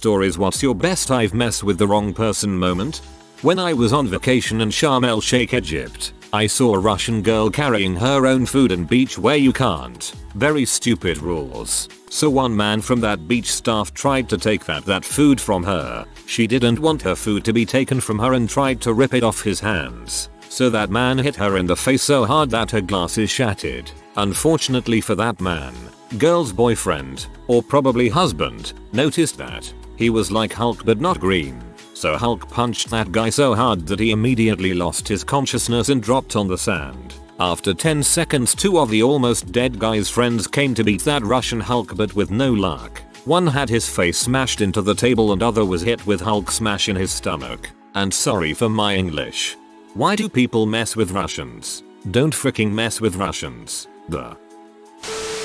stories. What's your best I've messed with the wrong person moment? When I was on vacation in Sharm el Sheikh, Egypt, I saw a Russian girl carrying her own food and beach where you can't. Very stupid rules. So one man from that beach staff tried to take that food from her. She didn't want her food to be taken from her and tried to rip it off his hands. So that man hit her in the face so hard that her glasses shattered. Unfortunately for that man, girl's boyfriend, or probably husband, noticed that. He was like Hulk but not green. So Hulk punched that guy so hard that he immediately lost his consciousness and dropped on the sand. After 10 seconds, two of the almost dead guy's friends came to beat that Russian Hulk, but with no luck. One had his face smashed into the table and other was hit with Hulk smash in his stomach. And sorry for my English. Why do people mess with Russians? Don't freaking mess with Russians. Duh.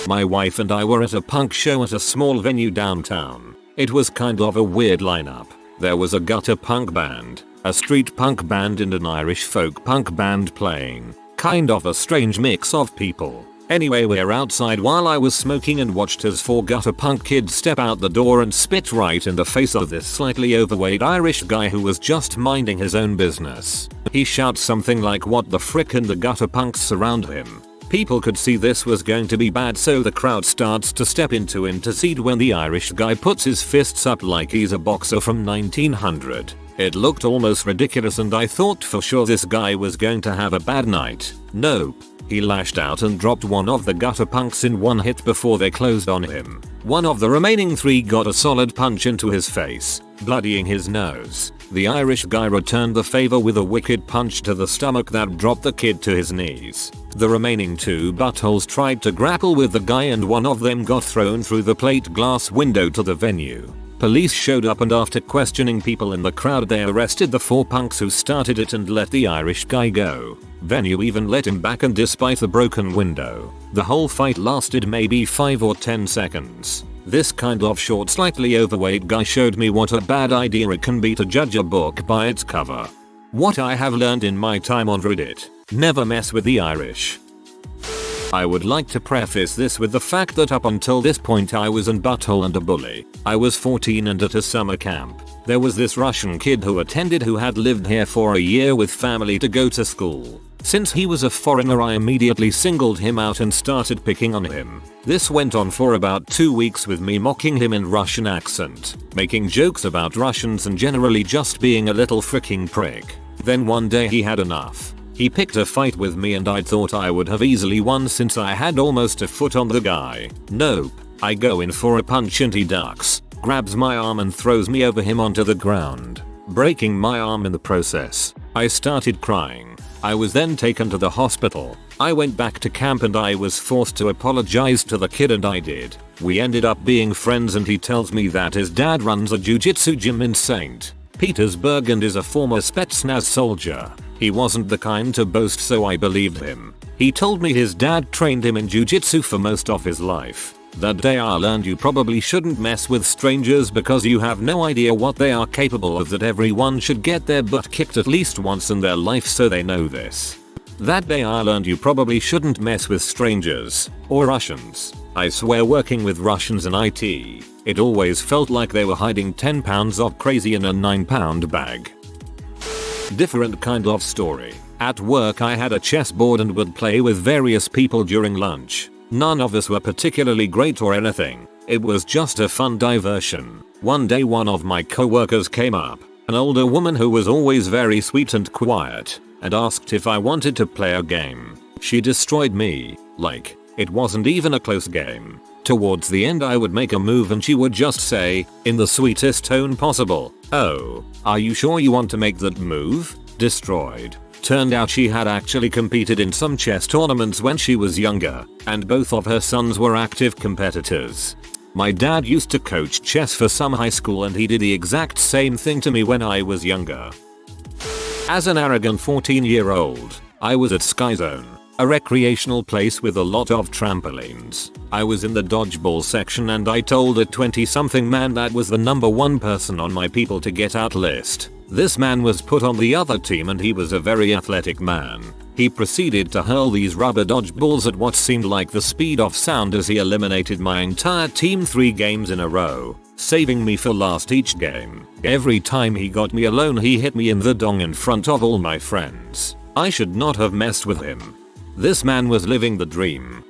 My wife and I were at a punk show at a small venue downtown. It was kind of a weird lineup. There was a gutter punk band, a street punk band and an Irish folk punk band playing. Kind of a strange mix of people. Anyway, we're outside while I was smoking and watched as 4 gutter punk kids step out the door and spit right in the face of this slightly overweight Irish guy who was just minding his own business. He shouts something like "what the frick" and the gutter punks surround him. People could see this was going to be bad, so the crowd starts to step in to intercede when the Irish guy puts his fists up like he's a boxer from 1900. It looked almost ridiculous and I thought for sure this guy was going to have a bad night. Nope. He lashed out and dropped one of the gutter punks in one hit before they closed on him. One of the remaining 3 got a solid punch into his face, bloodying his nose. The Irish guy returned the favor with a wicked punch to the stomach that dropped the kid to his knees. The remaining 2 buttholes tried to grapple with the guy and one of them got thrown through the plate glass window to the venue. Police showed up and after questioning people in the crowd they arrested the 4 punks who started it and let the Irish guy go. Venue even let him back, and despite the broken window, the whole fight lasted maybe 5 or 10 seconds. This kind of short, slightly overweight guy showed me what a bad idea it can be to judge a book by its cover. What I have learned in my time on Reddit: never mess with the Irish. I would like to preface this with the fact that up until this point I was an butthole and a bully. I was 14 and at a summer camp. There was this Russian kid who attended who had lived here for a year with family to go to school. Since he was a foreigner, I immediately singled him out and started picking on him. This went on for about 2 weeks with me mocking him in Russian accent, making jokes about Russians and generally just being a little freaking prick. Then one day he had enough. He picked a fight with me and I thought I would have easily won since I had almost a foot on the guy. Nope. I go in for a punch and he ducks, grabs my arm and throws me over him onto the ground, breaking my arm in the process. I started crying. I was then taken to the hospital. I went back to camp and I was forced to apologize to the kid and I did. We ended up being friends and he tells me that his dad runs a jiu-jitsu gym in St. Petersburg and is a former Spetsnaz soldier. He wasn't the kind to boast, so I believed him. He told me his dad trained him in jiu-jitsu for most of his life. That day I learned you probably shouldn't mess with strangers because you have no idea what they are capable of, that everyone should get their butt kicked at least once in their life, so they know this. That day I learned you probably shouldn't mess with strangers, or Russians. I swear, working with Russians in IT, it always felt like they were hiding 10 pounds of crazy in a 9-pound bag. Different kind of story. At work I had a chessboard and would play with various people during lunch. None of us were particularly great or anything. It was just a fun diversion. One day one of my coworkers came up, an older woman who was always very sweet and quiet, and asked if I wanted to play a game. She destroyed me. Like, it wasn't even a close game. Towards the end I would make a move and she would just say, in the sweetest tone possible, "Oh, are you sure you want to make that move?" Destroyed. Turned out she had actually competed in some chess tournaments when she was younger, and both of her sons were active competitors. My dad used to coach chess for some high school and he did the exact same thing to me when I was younger. As an arrogant 14-year-old, I was at Sky Zone, a recreational place with a lot of trampolines. I was in the dodgeball section and I told a 20-something man that was the #1 person on my people to get out list. This man was put on the other team and he was a very athletic man. He proceeded to hurl these rubber dodgeballs at what seemed like the speed of sound as he eliminated my entire team 3 games in a row. saving me for last each game. Every time he got me alone he hit me in the dong in front of all my friends. I should not have messed with him. This man was living the dream.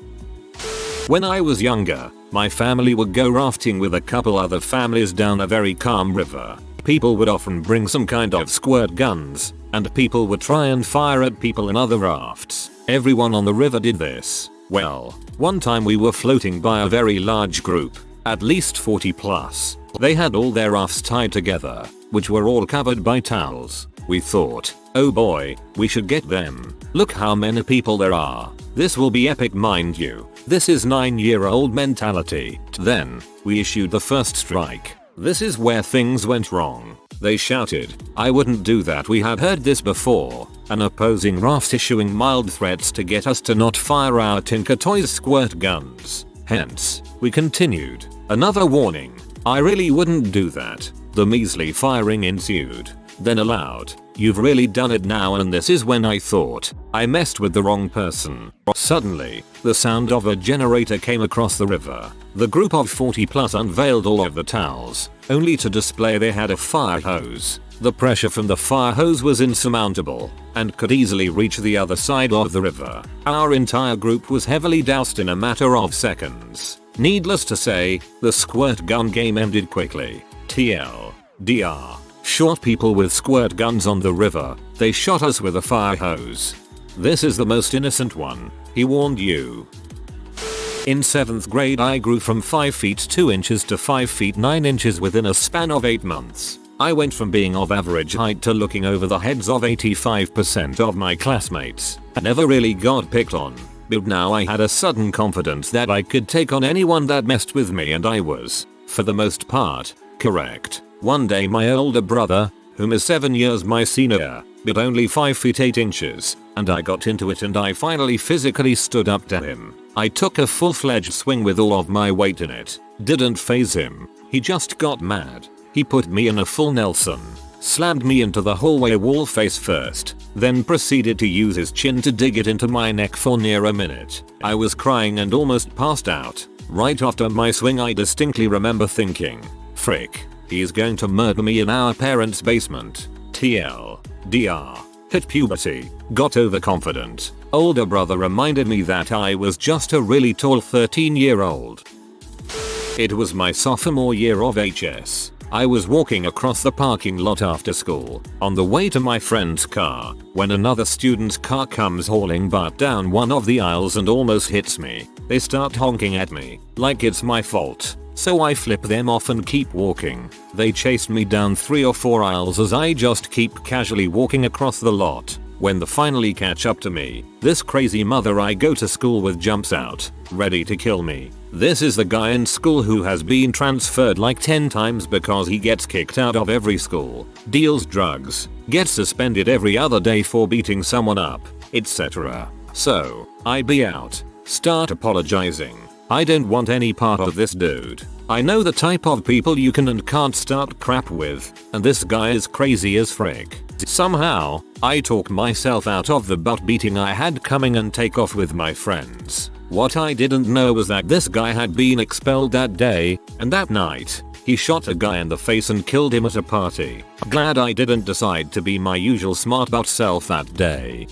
When I was younger, my family would go rafting with a couple other families down a very calm river. People would often bring some kind of squirt guns, and people would try and fire at people in other rafts. Everyone on the river did this. Well, one time we were floating by a very large group, at least 40 plus. They had all their rafts tied together, which were all covered by towels. We thought, oh boy, we should get them. Look how many people there are. This will be epic, mind you. This is 9-year-old mentality. Then, we issued the first strike. This is where things went wrong. They shouted, I wouldn't do that. We had heard this before. An opposing raft issuing mild threats to get us to not fire our Tinker Toys squirt guns. Hence, we continued. Another warning. I really wouldn't do that. The measly firing ensued. Then aloud, you've really done it now, and this is when I thought I messed with the wrong person. Suddenly, the sound of a generator came across the river. The group of 40 plus unveiled all of the towels, only to display they had a fire hose. The pressure from the fire hose was insurmountable, and could easily reach the other side of the river. Our entire group was heavily doused in a matter of seconds. Needless to say, the squirt gun game ended quickly. TLDR. Shot people with squirt guns on the river, they shot us with a fire hose. This is the most innocent one, he warned you. In 7th grade I grew from 5 feet 2 inches to 5 feet 9 inches within a span of 8 months. I went from being of average height to looking over the heads of 85% of my classmates. I never really got picked on, but now I had a sudden confidence that I could take on anyone that messed with me, and I was, for the most part, correct. One day my older brother, whom is 7 years my senior, but only 5 feet 8 inches, and I got into it and I finally physically stood up to him. I took a full-fledged swing with all of my weight in it. Didn't faze him. He just got mad. He put me in a full Nelson, slammed me into the hallway wall face first, then proceeded to use his chin to dig it into my neck for near a minute. I was crying and almost passed out. Right after my swing I distinctly remember thinking, frick. He's going to murder me in our parents' basement. TLDR. Hit puberty. Got overconfident. Older brother reminded me that I was just a really tall 13-year-old. It was my sophomore year of HS. I was walking across the parking lot after school, on the way to my friend's car, when another student's car comes hauling butt down one of the aisles and almost hits me. They start honking at me, like it's my fault. So I flip them off and keep walking. They chased me down 3 or 4 aisles as I just keep casually walking across the lot. When they finally catch up to me, this crazy mother I go to school with jumps out, ready to kill me. This is the guy in school who has been transferred like 10 times because he gets kicked out of every school, deals drugs, gets suspended every other day for beating someone up, etc. So, I be out, start apologizing. I don't want any part of this dude. I know the type of people you can and can't start crap with, and this guy is crazy as frick. Somehow, I talk myself out of the butt beating I had coming and take off with my friends. What I didn't know was that this guy had been expelled that day, and that night, he shot a guy in the face and killed him at a party. Glad I didn't decide to be my usual smart butt self that day.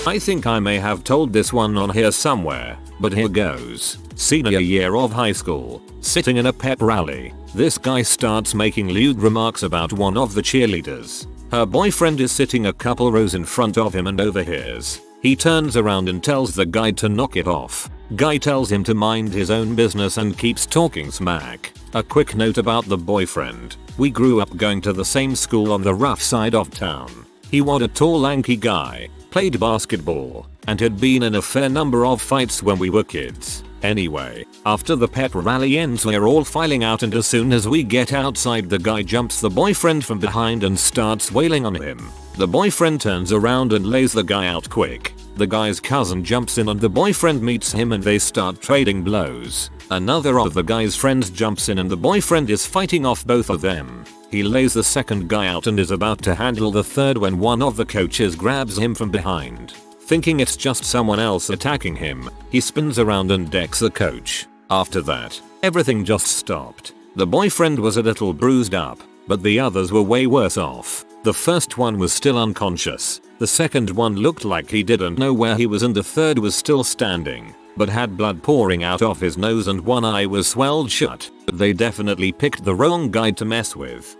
I think I may have told this one on here somewhere, but here goes. Senior year of high school, sitting in a pep rally, this guy starts making lewd remarks about one of the cheerleaders. Her boyfriend is sitting a couple rows in front of him and overhears. He turns around and tells the guy to knock it off. Guy tells him to mind his own business and keeps talking smack. A quick note about the boyfriend. We grew up going to the same school on the rough side of town. He was a tall lanky guy, played basketball, and had been in a fair number of fights when we were kids. Anyway, after the pep rally ends we're all filing out, and as soon as we get outside the guy jumps the boyfriend from behind and starts wailing on him. The boyfriend turns around and lays the guy out quick. The guy's cousin jumps in and the boyfriend meets him and they start trading blows. Another of the guy's friends jumps in and the boyfriend is fighting off both of them. He lays the second guy out and is about to handle the third when one of the coaches grabs him from behind. Thinking it's just someone else attacking him, he spins around and decks the coach. After that, everything just stopped. The boyfriend was a little bruised up, but the others were way worse off. The first one was still unconscious, the second one looked like he didn't know where he was, and the third was still standing, but had blood pouring out of his nose and one eye was swelled shut. They definitely picked the wrong guy to mess with.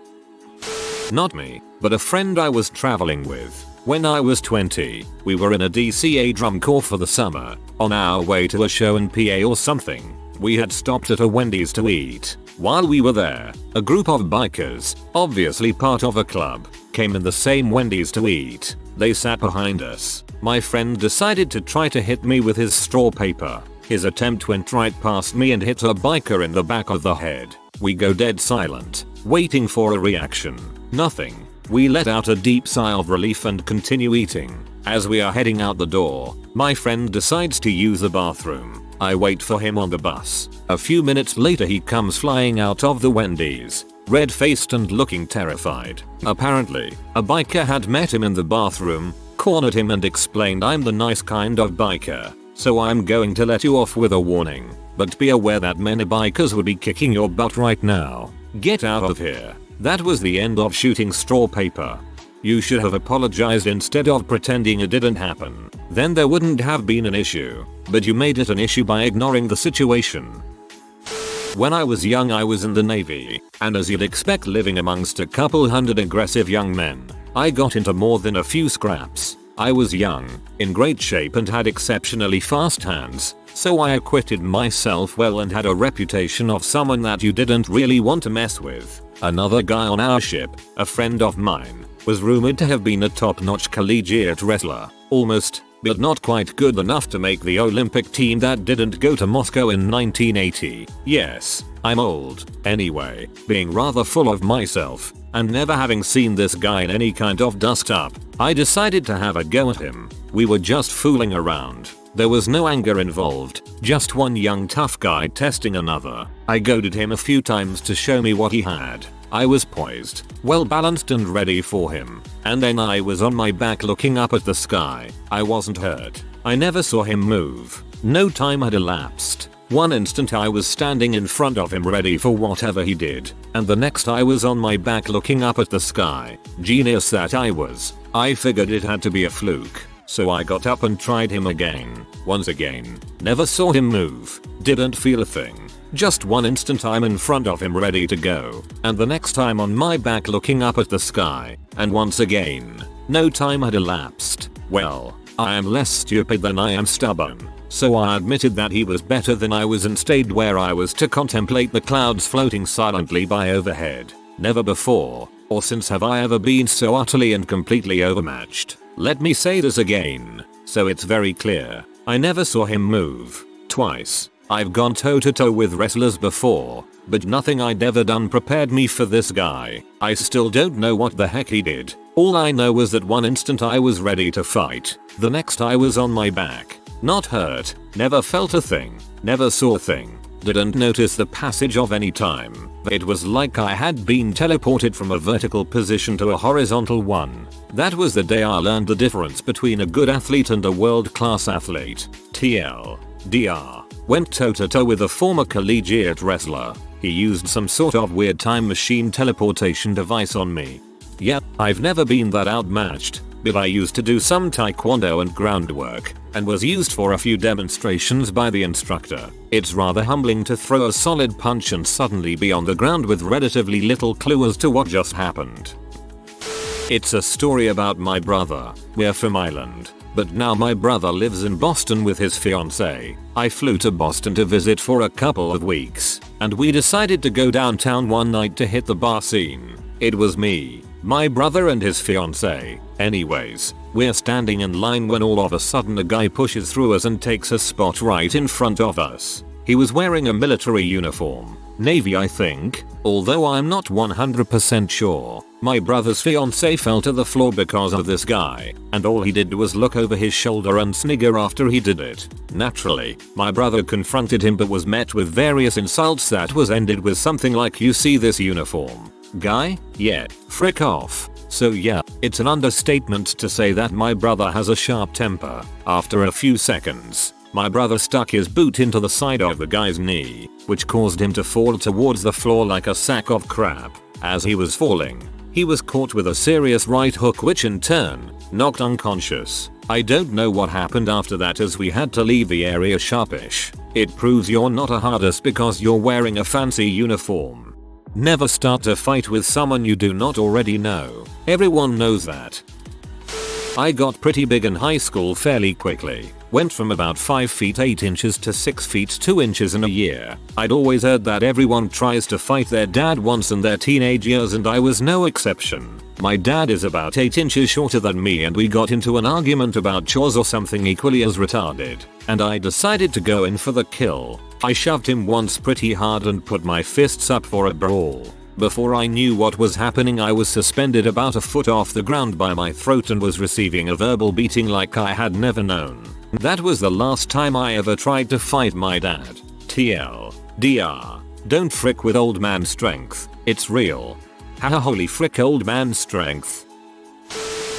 Not me, but a friend I was traveling with. When I was 20, we were in a DCA drum corps for the summer, on our way to a show in PA or something. We had stopped at a Wendy's to eat. While we were there, a group of bikers, obviously part of a club, came in the same Wendy's to eat. They sat behind us. My friend decided to try to hit me with his straw paper. His attempt went right past me and hit a biker in the back of the head. We go dead silent, waiting for a reaction. Nothing. We let out a deep sigh of relief and continue eating. As we are heading out the door, my friend decides to use the bathroom. I wait for him on the bus. A few minutes later he comes flying out of the Wendy's, red-faced and looking terrified. Apparently, a biker had met him in the bathroom, cornered him and explained, "I'm the nice kind of biker, so I'm going to let you off with a warning. But be aware that many bikers would be kicking your butt right now. Get out of here." That was the end of shooting straw paper. You should have apologized instead of pretending it didn't happen. Then there wouldn't have been an issue. But you made it an issue by ignoring the situation. When I was young I was in the Navy, and as you'd expect living amongst a couple hundred aggressive young men, I got into more than a few scraps. I was young, in great shape and had exceptionally fast hands, so I acquitted myself well and had a reputation of someone that you didn't really want to mess with. Another guy on our ship, a friend of mine, was rumored to have been a top-notch collegiate wrestler, almost, but not quite good enough to make the Olympic team that didn't go to Moscow in 1980. Yes, I'm old. Anyway, being rather full of myself, and never having seen this guy in any kind of dust-up, I decided to have a go at him. We were just fooling around. There was no anger involved, just one young tough guy testing another. I goaded him a few times to show me what he had. I was poised, well balanced and ready for him, and then I was on my back looking up at the sky. I wasn't hurt. I never saw him move. No time had elapsed. One instant I was standing in front of him ready for whatever he did, and the next I was on my back looking up at the sky. Genius that I was. I figured it had to be a fluke. So I got up and tried him again. Once again. Never saw him move. Didn't feel a thing. Just one instant I'm in front of him ready to go. And the next time on my back looking up at the sky. And once again. No time had elapsed. Well, I am less stupid than I am stubborn. So I admitted that he was better than I was and stayed where I was to contemplate the clouds floating silently by overhead. Never before or since have I ever been so utterly and completely overmatched. Let me say this again, so it's very clear. I never saw him move. Twice. I've gone toe to toe with wrestlers before, but nothing I'd ever done prepared me for this guy. I still don't know what the heck he did. All I know was that one instant I was ready to fight. The next I was on my back. Not hurt. Never felt a thing. Never saw a thing. Didn't notice the passage of any time. It was like I had been teleported from a vertical position to a horizontal one. That was the day I learned the difference between a good athlete and a world-class athlete. TLDR. Went toe to toe with a former collegiate wrestler. He used some sort of weird time machine teleportation device on me. Yep, I've never been that outmatched, but I used to do some taekwondo and groundwork, and was used for a few demonstrations by the instructor. It's rather humbling to throw a solid punch and suddenly be on the ground with relatively little clue as to what just happened. It's a story about my brother. We're from Ireland, but now my brother lives in Boston with his fiancée. I flew to Boston to visit for a couple of weeks, and we decided to go downtown one night to hit the bar scene. It was me, my brother and his fiancée. Anyways, we're standing in line when all of a sudden a guy pushes through us and takes a spot right in front of us. He was wearing a military uniform. Navy I think, although I'm not 100% sure. My brother's fiancée fell to the floor because of this guy, and all he did was look over his shoulder and snigger after he did it. Naturally, my brother confronted him but was met with various insults that was ended with something like, "You see this uniform guy? Yeah, frick off." So yeah, it's an understatement to say that my brother has a sharp temper. After a few seconds, My brother stuck his boot into the side of the guy's knee, which caused him to fall towards the floor like a sack of crap. As he was falling, he was caught with a serious right hook which in turn knocked unconscious. I don't know what happened after that as we had to leave the area sharpish. It proves you're not a hardest because you're wearing a fancy uniform. Never start a fight with someone you do not already know. Everyone knows that. I got pretty big in high school fairly quickly. Went from about 5 feet 8 inches to 6 feet 2 inches in a year. I'd always heard that everyone tries to fight their dad once in their teenage years and I was no exception. My dad is about 8 inches shorter than me and we got into an argument about chores or something equally as retarded. And I decided to go in for the kill. I shoved him once pretty hard and put my fists up for a brawl. Before I knew what was happening I was suspended about a foot off the ground by my throat and was receiving a verbal beating like I had never known. That was the last time I ever tried to fight my dad. TLDR. Don't frick with old man strength. It's real. Haha, holy frick, old man strength.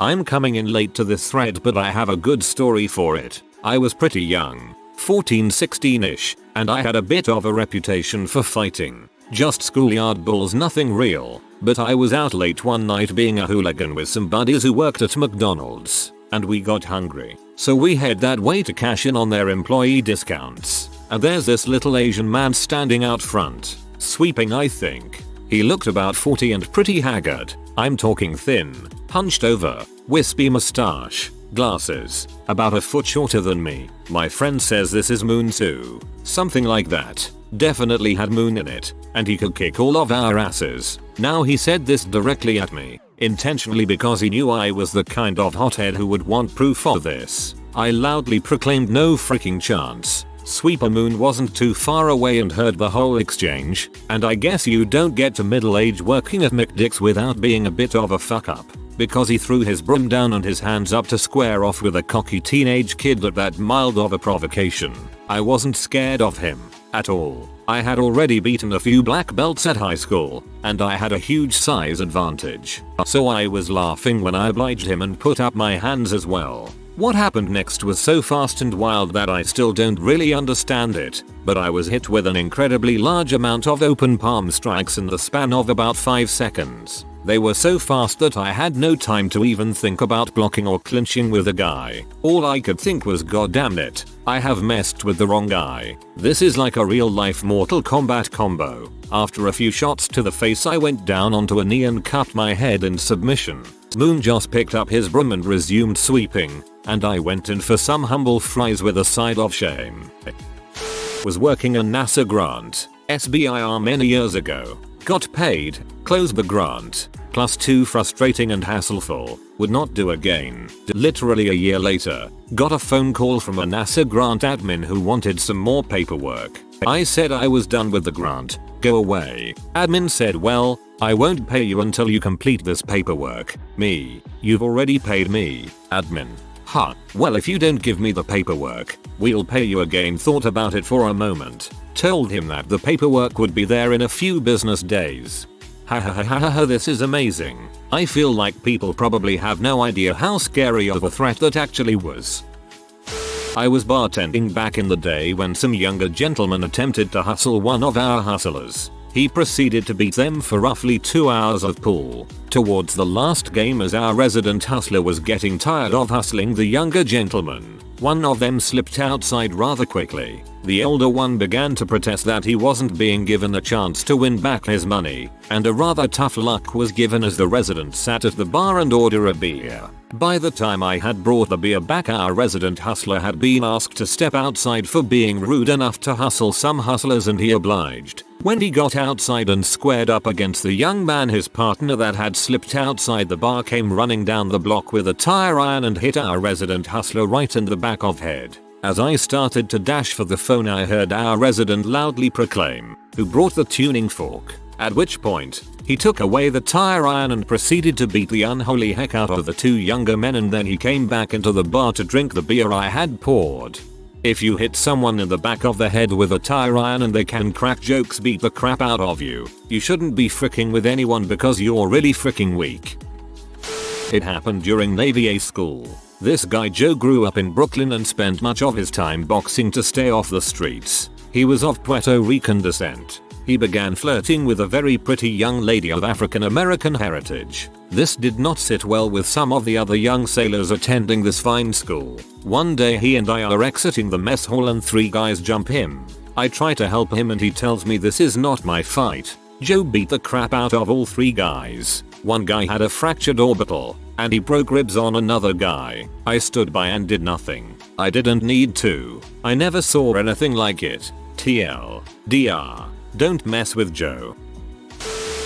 I'm coming in late to this thread but I have a good story for it. I was pretty young, 14-16ish, and I had a bit of a reputation for fighting. Just schoolyard bulls, nothing real. But I was out late one night being a hooligan with some buddies who worked at McDonald's. And we got hungry. So we head that way to cash in on their employee discounts. And there's this little Asian man standing out front. Sweeping, I think. He looked about 40 and pretty haggard. I'm talking thin, hunched over, wispy mustache, glasses, about a foot shorter than me. My friend says this is Moon too. Something like that. Definitely had Moon in it. And he could kick all of our asses. Now he said this directly at me. Intentionally because he knew I was the kind of hothead who would want proof of this. I loudly proclaimed no freaking chance. Sweeper Moon wasn't too far away and heard the whole exchange, and I guess you don't get to middle age working at McDick's without being a bit of a fuck up. Because he threw his broom down and his hands up to square off with a cocky teenage kid at that mild of a provocation. I wasn't scared of him at all. I had already beaten a few black belts at high school, and I had a huge size advantage. So I was laughing when I obliged him and put up my hands as well. What happened next was so fast and wild that I still don't really understand it, but I was hit with an incredibly large amount of open palm strikes in the span of about 5 seconds. They were so fast that I had no time to even think about blocking or clinching with the guy. All I could think was, God damn it, I have messed with the wrong guy. This is like a real life Mortal Kombat combo. After a few shots to the face I went down onto a knee and cupped my head in submission. Moon just picked up his broom and resumed sweeping, and I went in for some humble fries with a side of shame. Was working a NASA grant, SBIR many years ago. Got paid, closed the grant, plus 2 frustrating and hassleful, would not do again. Literally a year later, got a phone call from a NASA grant admin who wanted some more paperwork. I said I was done with the grant, go away. Admin said, well, I won't pay you until you complete this paperwork. Me, you've already paid me. Admin, huh, well if you don't give me the paperwork, we'll pay you again. Thought about it for a moment. Told him that the paperwork would be there in a few business days. Ha ha ha ha ha, this is amazing. I feel like people probably have no idea how scary of a threat that actually was. I was bartending back in the day when some younger gentleman attempted to hustle one of our hustlers. He proceeded to beat them for roughly 2 hours of pool. Towards the last game, as our resident hustler was getting tired of hustling the younger gentleman, one of them slipped outside rather quickly. The older one began to protest that he wasn't being given a chance to win back his money, and a rather tough luck was given as the resident sat at the bar and ordered a beer. By the time I had brought the beer back, our resident hustler had been asked to step outside for being rude enough to hustle some hustlers, and he obliged. When he got outside and squared up against the young man, his partner that had slipped outside the bar came running down the block with a tire iron and hit our resident hustler right in the back of head. As I started to dash for the phone, I heard our resident loudly proclaim, "Who brought the tuning fork?" At which point, he took away the tire iron and proceeded to beat the unholy heck out of the 2 younger men, and then he came back into the bar to drink the beer I had poured. If you hit someone in the back of the head with a tire iron and they can crack jokes, beat the crap out of you, you shouldn't be fricking with anyone because you're really fricking weak. It happened during Navy A school. This guy Joe grew up in Brooklyn and spent much of his time boxing to stay off the streets. He was of Puerto Rican descent. He began flirting with a very pretty young lady of African American heritage. This did not sit well with some of the other young sailors attending this fine school. One day he and I are exiting the mess hall and 3 guys jump him. I try to help him and he tells me this is not my fight. Joe beat the crap out of all 3 guys. One guy had a fractured orbital, and he broke ribs on another guy. I stood by and did nothing. I didn't need to. I never saw anything like it. TLDR. Don't mess with Joe.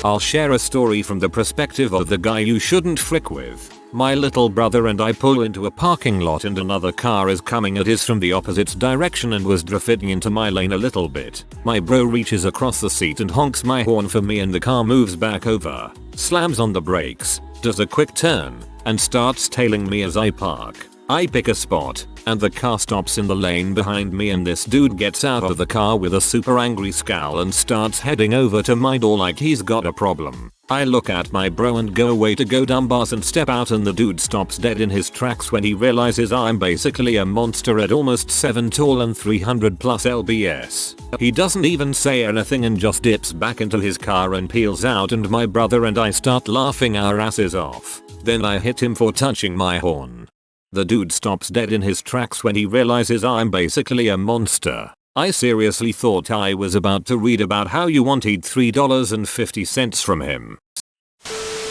I'll share a story from the perspective of the guy you shouldn't frick with. My little brother and I pull into a parking lot and another car is coming at us from the opposite direction and was drifting into my lane a little bit. My bro reaches across the seat and honks my horn for me and the car moves back over, slams on the brakes, does a quick turn, and starts tailing me as I park. I pick a spot, and the car stops in the lane behind me and this dude gets out of the car with a super angry scowl and starts heading over to my door like he's got a problem. I look at my bro and go way to go dumbass and step out and the dude stops dead in his tracks when he realizes I'm basically a monster at almost 7 tall and 300 plus lbs. He doesn't even say anything and just dips back into his car and peels out and my brother and I start laughing our asses off. Then I hit him for touching my horn. The dude stops dead in his tracks when he realizes I'm basically a monster. I seriously thought I was about to read about how you wanted $3.50 from him.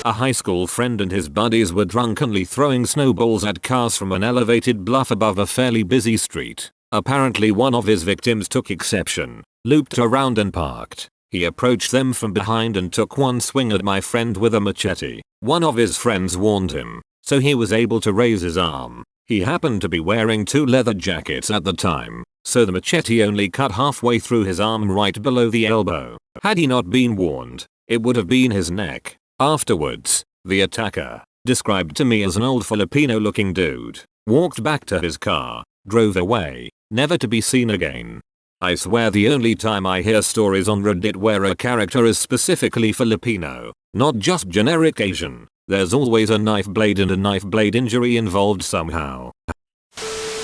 A high school friend and his buddies were drunkenly throwing snowballs at cars from an elevated bluff above a fairly busy street. Apparently one of his victims took exception, looped around and parked. He approached them from behind and took one swing at my friend with a machete. One of his friends warned him, so he was able to raise his arm. He happened to be wearing 2 leather jackets at the time, so the machete only cut halfway through his arm right below the elbow. Had he not been warned, it would have been his neck. Afterwards, the attacker, described to me as an old Filipino looking dude, walked back to his car, drove away, never to be seen again. I swear the only time I hear stories on Reddit where a character is specifically Filipino, not just generic Asian, there's always a knife blade and a knife blade injury involved somehow.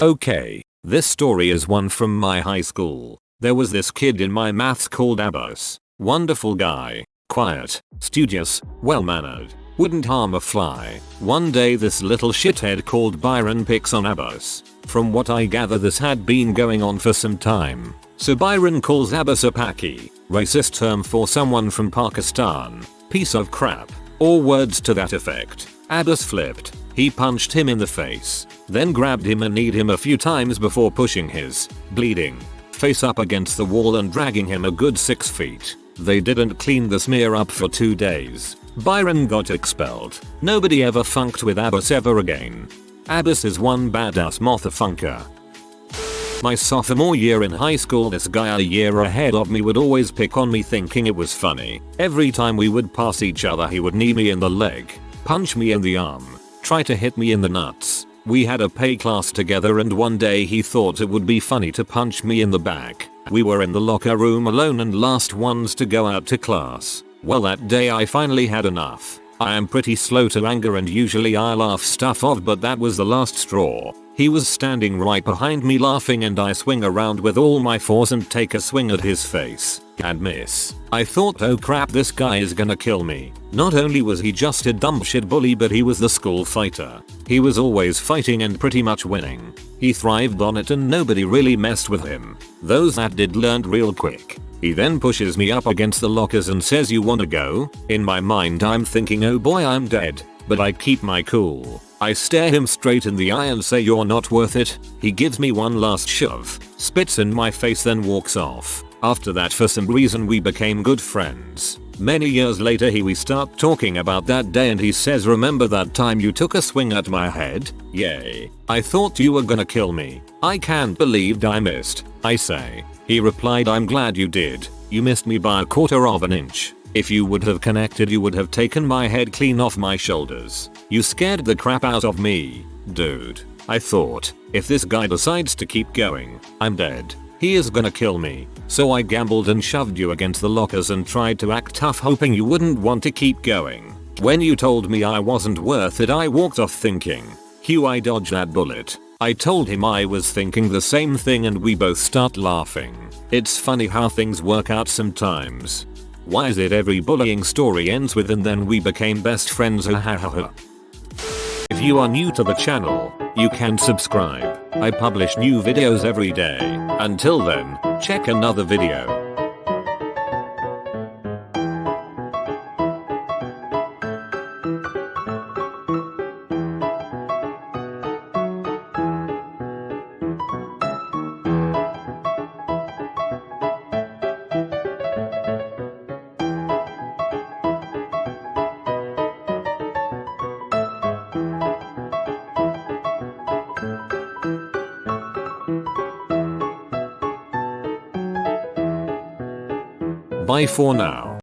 Okay, this story is one from my high school. There was this kid in my maths called Abbas. Wonderful guy, quiet, studious, well-mannered, wouldn't harm a fly. One day this little shithead called Byron picks on Abbas. From what I gather this had been going on for some time. So Byron calls Abbas a Paki, racist term for someone from Pakistan, piece of crap, or words to that effect. Abbas flipped. He punched him in the face, then grabbed him and kneed him a few times before pushing his bleeding face up against the wall and dragging him a good 6 feet. They didn't clean the smear up for 2 days. Byron got expelled. Nobody ever funked with Abbas ever again. Abbas is one badass motherfucker. My sophomore year in high school, this guy a year ahead of me would always pick on me thinking it was funny. Every time we would pass each other he would knee me in the leg, punch me in the arm, try to hit me in the nuts. We had a pay class together and one day he thought it would be funny to punch me in the back. We were in the locker room alone and last ones to go out to class. Well, that day I finally had enough. I am pretty slow to anger and usually I laugh stuff off, but that was the last straw. He was standing right behind me laughing and I swing around with all my force and take a swing at his face and miss. I thought, oh crap, this guy is gonna kill me. Not only was he just a dumb shit bully, but he was the school fighter. He was always fighting and pretty much winning. He thrived on it and nobody really messed with him. Those that did learned real quick. He then pushes me up against the lockers and says, you wanna go? In my mind I'm thinking, oh boy, I'm dead. But I keep my cool. I stare him straight in the eye and say, you're not worth it. He gives me one last shove, spits in my face, then walks off. After that, for some reason, we became good friends. Many years later we start talking about that day and he says, remember that time you took a swing at my head? Yay. I thought you were gonna kill me. I can't believe I missed. I say. He replied, I'm glad you did. You missed me by 1/4 of an inch. If you would have connected, you would have taken my head clean off my shoulders. You scared the crap out of me, dude. I thought, if this guy decides to keep going, I'm dead. He is gonna kill me. So I gambled and shoved you against the lockers and tried to act tough, hoping you wouldn't want to keep going. When you told me I wasn't worth it, I walked off thinking, I dodged that bullet. I told him I was thinking the same thing and we both start laughing. It's funny how things work out sometimes. Why is it every bullying story ends with and then we became best friends? If you are new to the channel, you can subscribe. I publish new videos every day. Until then, check another video. Bye for now.